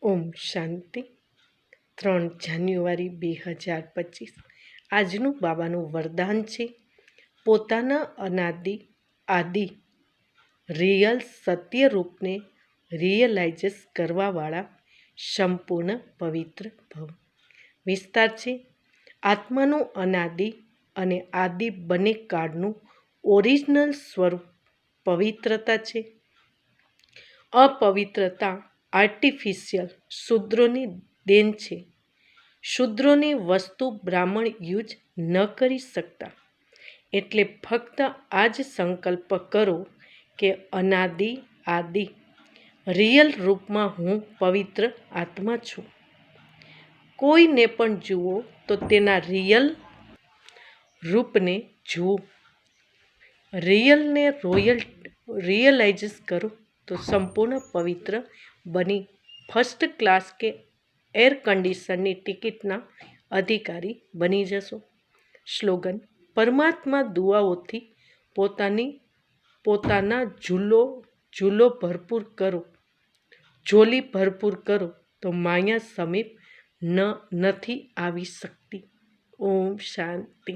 ઓમ શાંતિ. 3 જાન્યુઆરી 2025 આજનું બાબાનું વરદાન છે. પોતાના આદિ રિયલ સત્ય રૂપને રિયલાઇઝ કરવાવાળા સંપૂર્ણ પવિત્ર ભવ. વિસ્તાર છે. આત્માનું અનાદિ અને આદિ બંને કાળનું ઓરિજિનલ સ્વરૂપ પવિત્રતા છે. અપવિત્રતા આર્ટિફિશિયલ શૂદ્રોની દેન છે. શૂદ્રોની વસ્તુ બ્રાહ્મણ યુઝ ન કરી શકતા. એટલે ફક્ત આ જ સંકલ્પ કરો કે અનાદિ આદિ રિયલ રૂપમાં હું પવિત્ર આત્મા છું. કોઈને પણ જુઓ તો તેના રિયલ રૂપને જુઓ. રિયલને રિયલાઇઝ કરો તો સંપૂર્ણ પવિત્ર બની ફર્સ્ટ ક્લાસ કે એર કન્ડિશનની ટિકિટના અધિકારી બની જશો. સ્લોગન: પરમાત્મા દુઆઓથી પોતાના ઝોલી ભરપૂર કરો તો માયા સમીપ નથી આવી શકતી. ઓમ શાંતિ.